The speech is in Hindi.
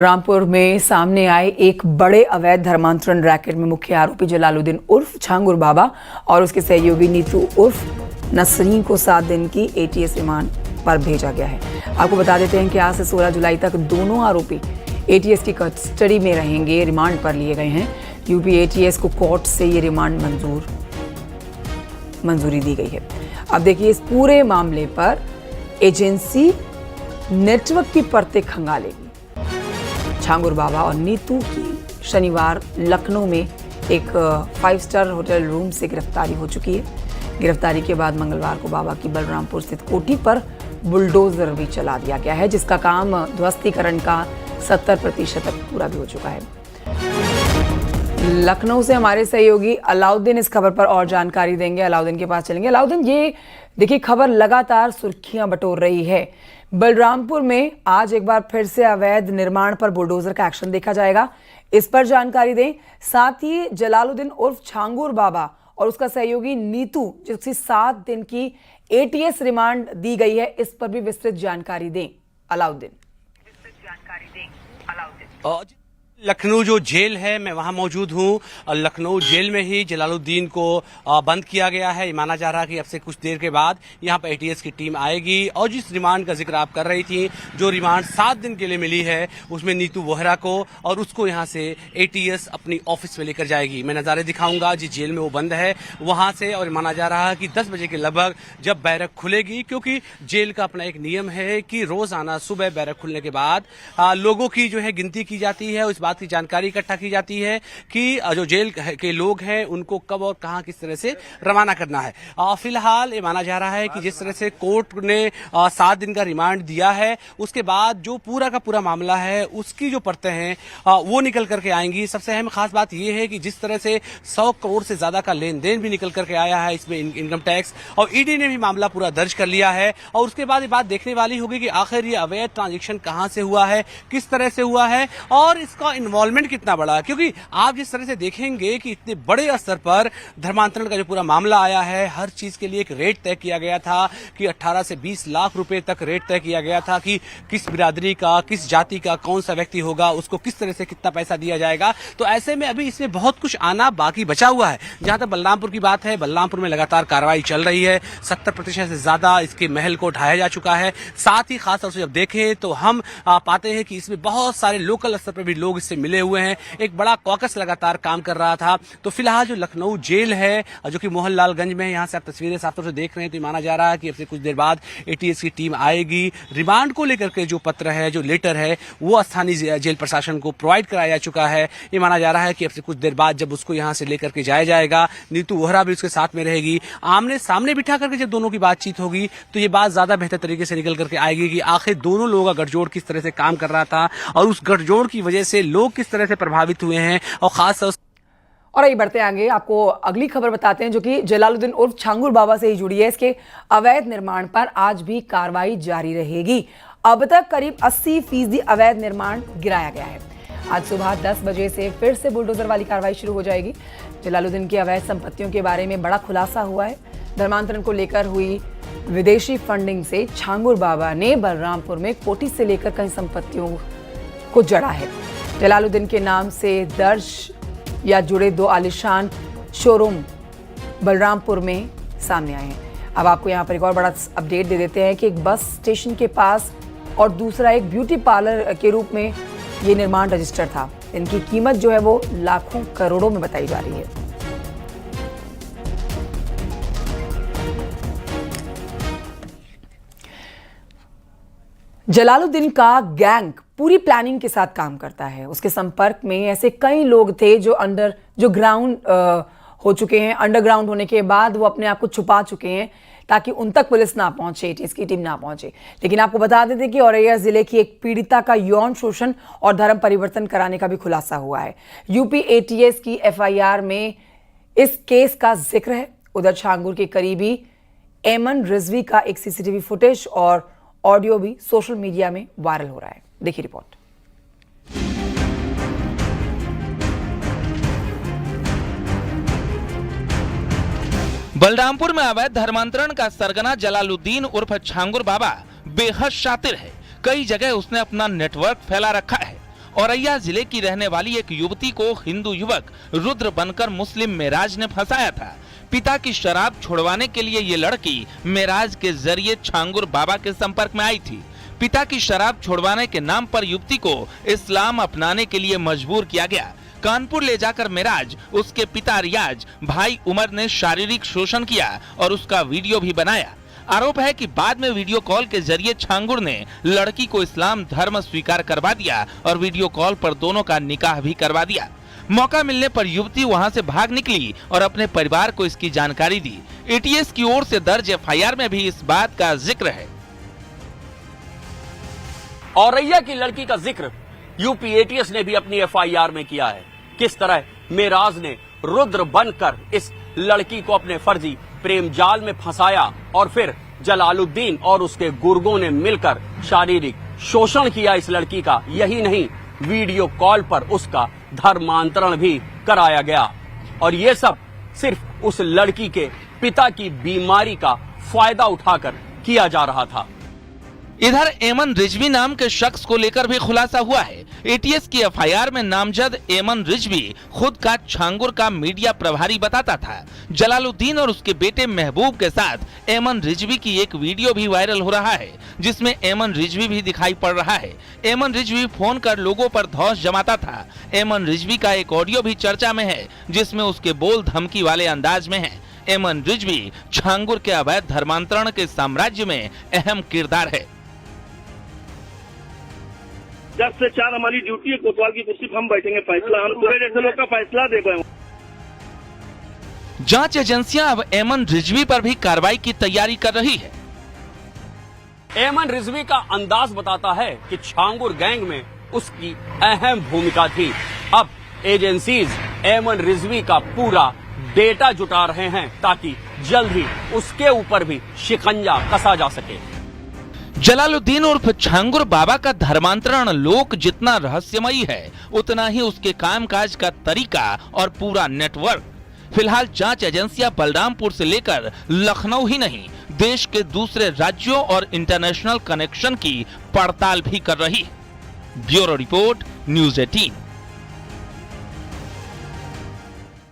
रामपुर में सामने आए एक बड़े अवैध धर्मांतरण रैकेट में मुख्य आरोपी जलालुद्दीन उर्फ छांगुर बाबा और उसके सहयोगी नीतू उर्फ नसरीन को 7 दिन की एटीएस रिमांड पर भेजा गया है। आपको बता देते हैं कि आज से 16 जुलाई तक दोनों आरोपी एटीएस की कस्टडी में रहेंगे, रिमांड पर लिए गए हैं। यूपी एटीएस को कोर्ट से ये रिमांड मंजूरी दी गई है। अब देखिए, इस पूरे मामले पर एजेंसी नेटवर्क की परतें खंगालेगी। छांगुर बाबा और नीतू की शनिवार लखनऊ में एक 5 स्टार होटल रूम से गिरफ्तारी हो चुकी है। गिरफ्तारी के बाद मंगलवार को बाबा की बलरामपुर स्थित कोठी पर बुलडोजर भी चला दिया गया है, जिसका काम ध्वस्तीकरण का 70% तक पूरा भी हो चुका है। लखनऊ से हमारे सहयोगी अलाउद्दीन इस खबर पर और जानकारी देंगे। अलाउद्दीन के पास चलेंगे। अलाउद्दीन, ये देखिए, खबर लगातार सुर्खियां बटोर रही है। बलरामपुर में आज एक बार फिर से अवैध निर्माण पर बुलडोजर का एक्शन देखा जाएगा, इस पर जानकारी दें। साथ ही जलालुद्दीन उर्फ छांगुर बाबा और उसका सहयोगी नीतू, जिसकी 7 दिन की एटीएस रिमांड दी गई है, इस पर भी विस्तृत जानकारी दें अलाउद्दीन। लखनऊ जो जेल है, मैं वहां मौजूद हूं और लखनऊ जेल में ही जलालुद्दीन को बंद किया गया है। माना जा रहा है कि अब से कुछ देर के बाद यहां पर एटीएस की टीम आएगी और जिस रिमांड का जिक्र आप कर रही थी, जो रिमांड 7 दिन के लिए मिली है, उसमें नीतू वोहरा को और उसको यहां से एटीएस अपनी ऑफिस में लेकर जाएगी। मैं नज़ारे दिखाऊंगा जिस जेल में वो बंद है वहां से। और माना जा रहा है कि 10 बजे के लगभग जब बैरक खुलेगी, क्योंकि जेल का अपना एक नियम है कि रोजाना सुबह बैरक खुलने के बाद लोगों की जो है गिनती की जाती है, उस बात की जानकारी इकट्ठा की जाती है कि जो जेल के लोग हैं उनको कब और कहां किस तरह से रवाना करना है। फिलहाल ये माना जा रहा है कि जिस तरह से कोर्ट ने 7 दिन का रिमांड दिया है, उसके बाद जो पूरा का पूरा मामला है उसकी जो परतें हैं वो निकल करके आएंगी। सबसे अहम खास बात यह है कि जिस तरह से 100 करोड़ से ज्यादा का लेन देन भी निकल करके आया है इसमें इनकम टैक्स, और ईडी ने भी मामला पूरा दर्ज कर लिया है। और उसके बाद ये बात देखने वाली होगी कि आखिर ये अवैध ट्रांजेक्शन कहां से हुआ है, किस तरह से हुआ है और इसका इन्वॉल्वमेंट कितना बड़ा है। क्योंकि आप जिस तरह से देखेंगे कि इतने बड़े स्तर पर धर्मांतरण का जो पूरा मामला आया है, हर चीज के लिए एक रेट तय किया गया था कि 18 से 20 लाख रुपए तक रेट तय किया गया था कि किस बिरादरी का, किस जाति का कौन सा व्यक्ति होगा, उसको किस तरह से कितना पैसा दिया जाएगा। तो ऐसे में अभी इसमें बहुत कुछ आना बाकी बचा हुआ है। जहां तक बलरामपुर की बात है, बलरामपुर में लगातार कार्रवाई चल रही है। 70% से ज्यादा इसके महल को ढाया जा चुका है। साथ ही खासतौर से जब देखें तो हम पाते हैं कि इसमें बहुत सारे लोकल स्तर पर भी लोग इससे मिले हुए हैं। एक बड़ा कॉकस लगातार काम कर रहा था। तो फिलहाल जो लखनऊ जेल है, जो कि मोहनलालगंज में, यहां से आप तस्वीरें साफ तौर से देख रहे हैं, तो माना जा रहा है कि अब से कुछ देर बाद एटीएस की टीम आएगी। रिमांड को लेकर के जो पत्र है, जो लेटर है, वो स्थानीय जेल प्रशासन को प्रोवाइड कराया जा चुका है। ये माना जा रहा है कि अब से कुछ देर बाद जब उसको यहां से लेकर के जाया जाएगा, नीतू वोहरा भी उसके साथ में रहेगी। आमने सामने बिठा करके जब दोनों की बातचीत होगी तो ये बात ज्यादा बेहतर तरीके से निकल करके आएगी कि आखिर दोनों लोगों का गठजोड़ किस तरह से काम कर रहा था और उस गठजोड़ की वजह से लोग किस तरह से प्रभावित हुए हैं। और खास और आइए बढ़ते आगे, आपको अगली खबर बताते हैं जो कि जलालुद्दीन उर्फ छांगुर बाबा से ही जुड़ी है। इसके अवैध निर्माण पर आज भी कार्रवाई जारी रहेगी। अब तक करीब 80% अवैध निर्माण गिराया गया है। आज सुबह 10 बजे से फिर से बुलडोजर वाली कार्रवाई शुरू हो जाएगी। जलालुद्दीन की अवैध संपत्तियों के बारे में बड़ा खुलासा हुआ है। धर्मांतरण को लेकर हुई विदेशी फंडिंग से छांगुर बाबा ने बलरामपुर में कोठी से लेकर कई संपत्तियों को जड़ा है। जलालुद्दीन के नाम से दर्ज या जुड़े 2 आलिशान शोरूम बलरामपुर में सामने आए हैं। अब आपको यहाँ पर एक और बड़ा अपडेट दे देते हैं कि एक बस स्टेशन के पास और दूसरा एक ब्यूटी पार्लर के रूप में ये निर्माण रजिस्टर था। इनकी कीमत जो है वो लाखों करोड़ों में बताई जा रही है। जलालुद्दीन का गैंग पूरी प्लानिंग के साथ काम करता है। उसके संपर्क में ऐसे कई लोग थे जो ग्राउंड हो चुके हैं। अंडरग्राउंड होने के बाद वो अपने आप को छुपा चुके हैं ताकि उन तक पुलिस ना पहुंचे, एटीएस की टीम ना पहुंचे। लेकिन आपको बता देते कि औरैया जिले की एक पीड़िता का यौन शोषण और धर्म परिवर्तन कराने का भी खुलासा हुआ है। यूपी एटीएस की एफआईआर में इस केस का जिक्र है। उधर छांगुर के करीबी एमन रिजवी का एक सीसीटीवी फुटेज और ऑडियो भी सोशल मीडिया में वायरल हो रहा है। देखिए रिपोर्ट। बलरामपुर में अवैध धर्मांतरण का सरगना जलालुद्दीन उर्फ छांगुर बाबा बेहद शातिर है। कई जगह उसने अपना नेटवर्क फैला रखा है औरैया जिले की रहने वाली एक युवती को हिंदू युवक रुद्र बनकर मुस्लिम मेराज ने फंसाया था। पिता की शराब छुड़वाने के लिए ये लड़की मेराज के जरिए छांगुर बाबा के संपर्क में आई थी। पिता की शराब छुड़वाने के नाम पर युवती को इस्लाम अपनाने के लिए मजबूर किया गया। कानपुर ले जाकर मेराज, उसके पिता रियाज, भाई उमर ने शारीरिक शोषण किया और उसका वीडियो भी बनाया। आरोप है कि बाद में वीडियो कॉल के जरिए छांगुर ने लड़की को इस्लाम धर्म स्वीकार करवा दिया और वीडियो कॉल पर दोनों का निकाह भी करवा दिया। मौका मिलने पर युवती वहां से भाग निकली और अपने परिवार को इसकी जानकारी दी। एटीएस की ओर से दर्ज एफआईआर में भी इस बात का जिक्र है। औरैया की लड़की का जिक्र यूपी एटीएस ने भी अपनी एफआईआर में किया है। किस तरह मेराज ने रुद्र बनकर इस लड़की को अपने फर्जी प्रेम जाल में फंसाया और फिर जलालुद्दीन और उसके गुर्गों ने मिलकर शारीरिक शोषण किया इस लड़की का। यही नहीं, वीडियो कॉल पर उसका धर्मांतरण भी कराया गया और ये सब सिर्फ उस लड़की के पिता की बीमारी का फायदा उठाकर किया जा रहा था। इधर एमन रिजवी नाम के शख्स को लेकर भी खुलासा हुआ है। एटीएस की एफआईआर में नामजद एमन रिजवी खुद का छांगुर का मीडिया प्रभारी बताता था। जलालुद्दीन और उसके बेटे महबूब के साथ एमन रिजवी की एक वीडियो भी वायरल हो रहा है, जिसमें एमन रिजवी भी दिखाई पड़ रहा है। एमन रिजवी फोन कर लोगों पर धौंस जमाता था। एमन रिजवी का एक ऑडियो भी चर्चा में है, जिसमें उसके बोल धमकी वाले अंदाज में है। एमन रिजवी छांगुर के अवैध धर्मांतरण के साम्राज्य में अहम किरदार है। 10 से 4 हमारी ड्यूटी है, कोतवाल की कुर्सी पर हम बैठेंगे, फैसला हम पूरे जैसे लोग का फैसला दे पाए। जांच एजेंसियां अब एमन रिजवी पर भी कार्रवाई की तैयारी कर रही है। एमन रिजवी का अंदाज बताता है कि छांगुर गैंग में उसकी अहम भूमिका थी। अब एजेंसीज एमन रिजवी का पूरा डेटा जुटा रहे हैं ताकि जल्द ही उसके ऊपर भी शिकंजा कसा जा सके। जलालुद्दीन उर्फ छांगुर बाबा का धर्मांतरण लोक जितना रहस्यमयी है, उतना ही उसके कामकाज का तरीका और पूरा नेटवर्क। फिलहाल जांच एजेंसियां बलरामपुर से लेकर लखनऊ ही नहीं, देश के दूसरे राज्यों और इंटरनेशनल कनेक्शन की पड़ताल भी कर रही है। Bureau report, news 18।